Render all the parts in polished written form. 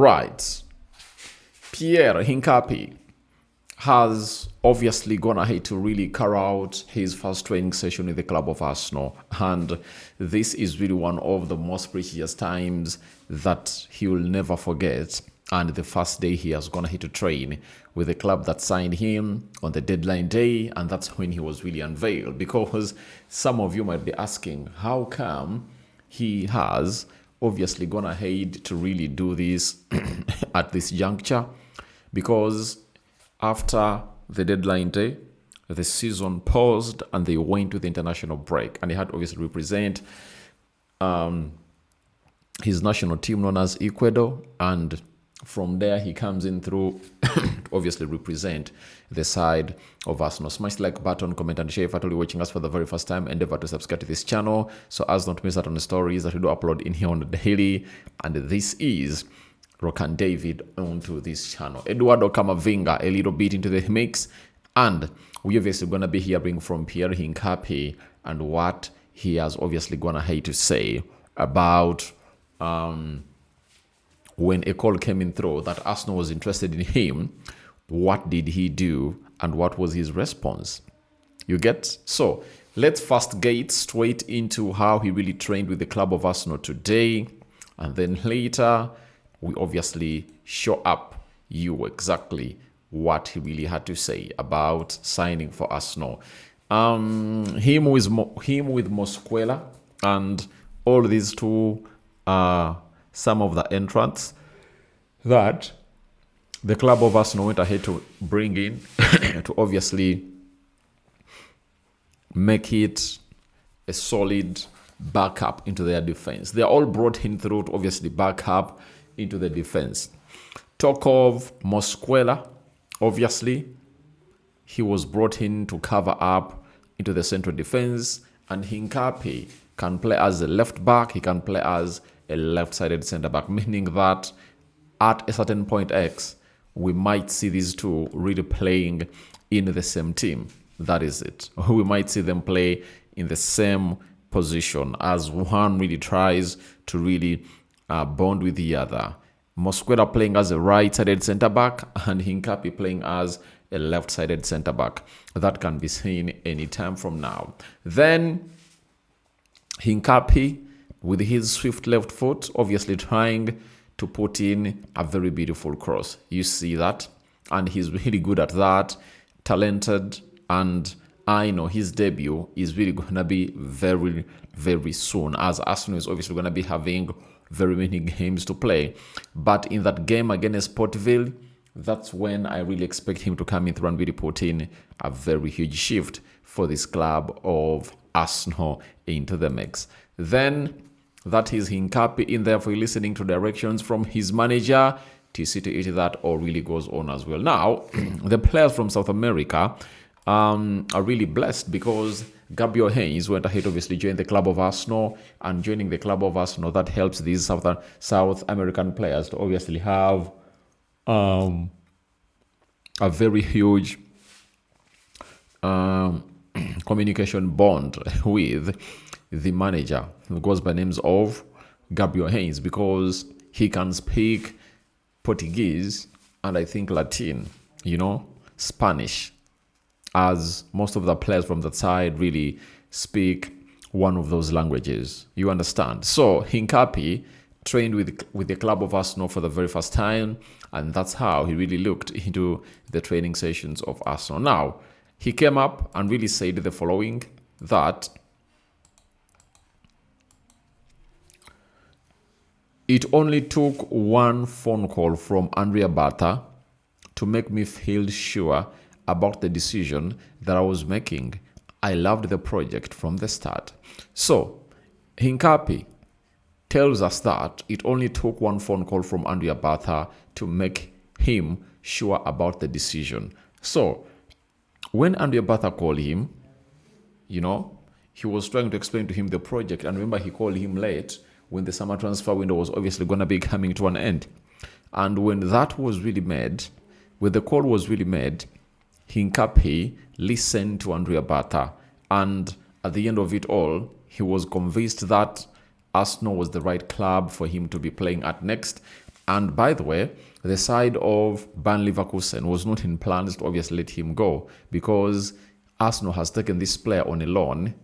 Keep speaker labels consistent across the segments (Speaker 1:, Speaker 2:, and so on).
Speaker 1: Right. Piero Hincapie has obviously gone ahead to really carry out his first training session with the club of Arsenal. And this is really one of the most precious times that he will never forget. And the first day he has gone ahead to train with the club that signed him on the deadline day. And that's when he was really unveiled. Because some of you might be asking, how come he has obviously gone ahead to really do this at this juncture? Because after the deadline day, the season paused and they went to the international break. And he had to obviously represent his national team known as Ecuador. And from there, he comes in through to obviously represent the side of Arsenal. Smash the like button, comment and share. If you're watching us for the very first time, endeavor to subscribe to this channel so as not to miss out on the stories that we do upload in here on the daily. And this is Rokani David onto this channel. Eduardo Camavinga a little bit into the mix, and we're obviously going to be hearing from Piero Hincapie and what he has obviously gone ahead to say about when a call came in through that Arsenal was interested in him. What did he do and what was his response? You get? So let's first get straight into how he really trained with the club of Arsenal today, and then later we obviously show up you exactly what he really had to say about signing for Arsenal. Him with Mosquera, and all these two are some of the entrants that the club of Arsenal went ahead to bring in to obviously make it a solid backup into their defense. They're all brought in through to obviously back up into the defense. Talk of Mosquera, obviously, he was brought in to cover up into the central defense, and Hincapie can play as a left back, he can play as a left-sided centre back, meaning that at a certain point X, we might see these two really playing in the same team. That is it. We might see them play in the same position as one really tries to really bond with the other. Mosquera playing as a right-sided centre-back and Hincapie playing as a left-sided centre-back. That can be seen anytime from now. Then Hincapie, with his swift left foot, obviously trying to put in a very beautiful cross. You see that? And he's really good at that, talented, and I know his debut is really going to be very, very soon, as Arsenal is obviously going to be having very many games to play. But in that game against Portville, that's when I really expect him to come in through and really put in a very huge shift for this club of Arsenal into the mix. Then that is Hincapie in there for listening to directions from his manager to see to it that all really goes on as well. Now, the players from South America are really blessed because Gabriel Hayes went ahead, obviously, joined the club of Arsenal, and joining the club of Arsenal, that helps these South American players to obviously have a very huge communication bond with the manager, who goes by names of Gabriel Hayes, because he can speak Portuguese and I think Latin, Spanish, as most of the players from that side really speak one of those languages. You understand? So Hincapie trained with the club of Arsenal for the very first time, and that's how he really looked into the training sessions of Arsenal. Now, he came up and really said the following, that it only took one phone call from Andrea Barta to make me feel sure about the decision that I was making. I loved the project from the start. So, Hincapie tells us that it only took one phone call from Andrea Barta to make him sure about the decision. So, when Andrea Barta called him, he was trying to explain to him the project. And remember, he called him late when the summer transfer window was obviously going to be coming to an end. And when that was really made, when the call was really made, Hincapie listened to Andrea Barta. And at the end of it all, he was convinced that Arsenal was the right club for him to be playing at next. And by the way, the side of Bayer Leverkusen was not in plans to obviously let him go, because Arsenal has taken this player on a loan,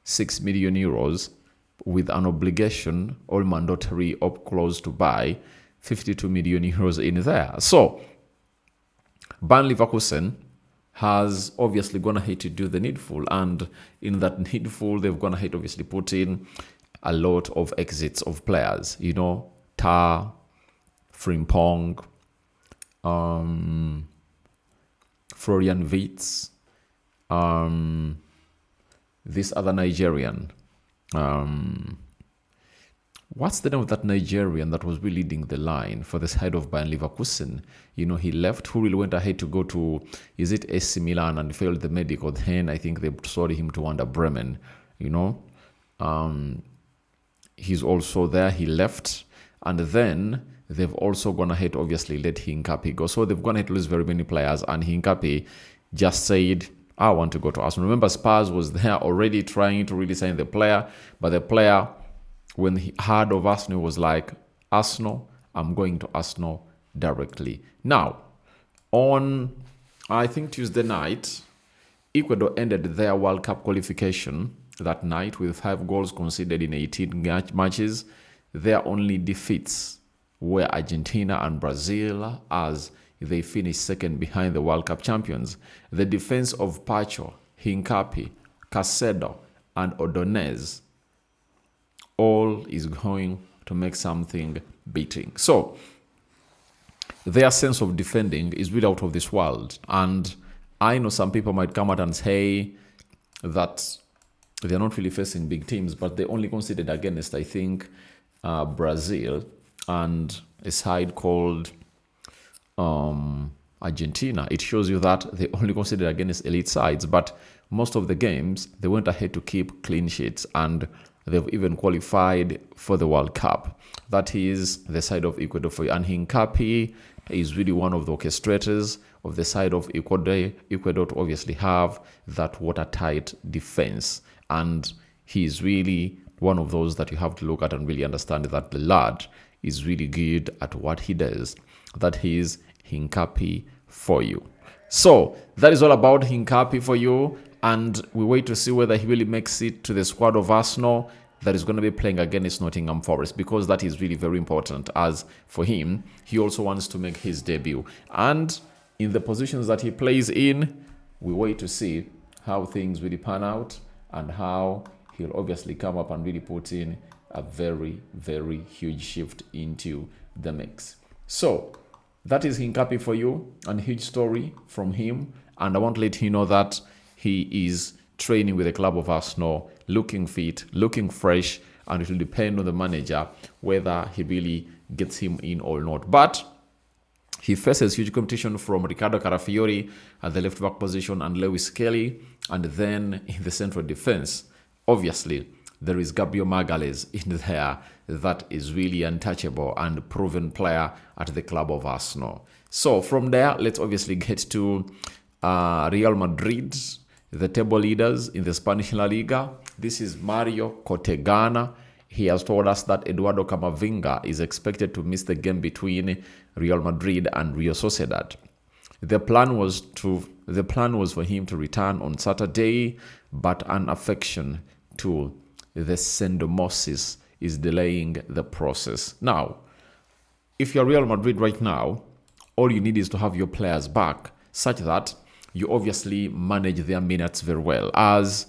Speaker 1: 6 million euros, with an obligation, all mandatory, up close to buy 52 million euros in there. So Bayer Leverkusen has obviously gone ahead to do the needful, and in that needful, they've gone ahead obviously put in a lot of exits of players. You know, Tar, Frimpong, Florian Wirtz, this other Nigerian. What's the name of that Nigerian that was really leading the line for the side of Bayer Leverkusen? You know, he left. Who really went ahead to go to, is it AC Milan, and failed the medical? Then I think they sold him to Werder Bremen. You know, he's also there. He left, and then they've also gone ahead, obviously, let Hincapie go. So they've gone ahead to lose very many players, and Hincapie just said, I want to go to Arsenal. Remember, Spurs was there already trying to really sign the player, but the player, when he heard of Arsenal, was like, Arsenal, I'm going to Arsenal directly. Now, on, I think, Tuesday night, Ecuador ended their World Cup qualification that night with 5 goals conceded in 18 matches. Their only defeats were Argentina and Brazil, as they finished second behind the World Cup champions. The defense of Pacho, Hincapie, Casedo, and Ordonez all is going to make something beating. So their sense of defending is really out of this world. And I know some people might come out and say that they're not really facing big teams, but they only conceded against, I think, Brazil and a side called Argentina. It shows you that they only conceded against elite sides, but most of the games they went ahead to keep clean sheets, and they've even qualified for the World Cup. That is the side of Ecuador for you. And Hincapie is really one of the orchestrators of the side of Ecuador to obviously have that watertight defense. And he is really one of those that you have to look at and really understand that the lad is really good at what he does. That is Hincapie for you. So that is all about Hincapie for you. And we wait to see whether he really makes it to the squad of Arsenal that is going to be playing against Nottingham Forest, because that is really very important, as for him, he also wants to make his debut. And in the positions that he plays in, we wait to see how things really pan out and how he'll obviously come up and really put in a very, very huge shift into the mix. So that is Hincapie for you, and a huge story from him. And I want to let you know that he is training with the club of Arsenal, looking fit, looking fresh, and it will depend on the manager whether he really gets him in or not. But he faces huge competition from Ricardo Carafiori at the left-back position and Lewis Kelly, and then in the central defense, obviously, there is Gabriel Magalhaes in there that is really untouchable and proven player at the club of Arsenal. So from there, let's obviously get to Real Madrid, the table leaders in the Spanish La Liga. This is Mario Cortegana. He has told us that Eduardo Camavinga is expected to miss the game between Real Madrid and Real Sociedad. The plan was for him to return on Saturday, but an affection to the syndesmosis is delaying the process. Now, if you're Real Madrid right now, all you need is to have your players back, such that you obviously manage their minutes very well. As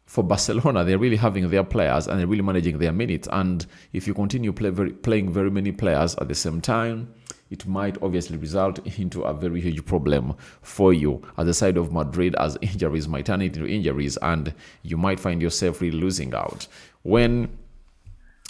Speaker 1: for Barcelona, they're really having their players and they're really managing their minutes. And if you continue playing very many players at the same time, it might obviously result into a very huge problem for you at the side of Madrid, as injuries might turn into injuries and you might find yourself really losing out. When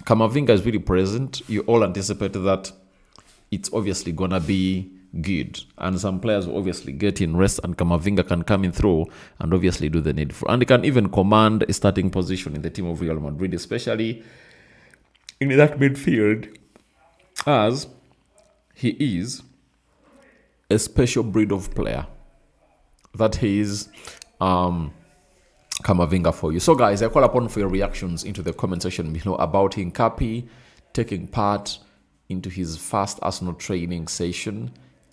Speaker 1: Camavinga is really present, you all anticipate that it's obviously going to be good, and some players will obviously get in rest, and Camavinga can come in through and obviously do the needful, and he can even command a starting position in the team of Real Madrid, especially in that midfield, as he is a special breed of player. That is Camavinga for you. So guys, I call upon for your reactions into the comment section below about Hincapie taking part into his first Arsenal training session,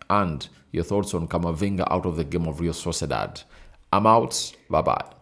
Speaker 1: and your thoughts on Camavinga out of the game of Real Sociedad. I'm out. Bye-bye.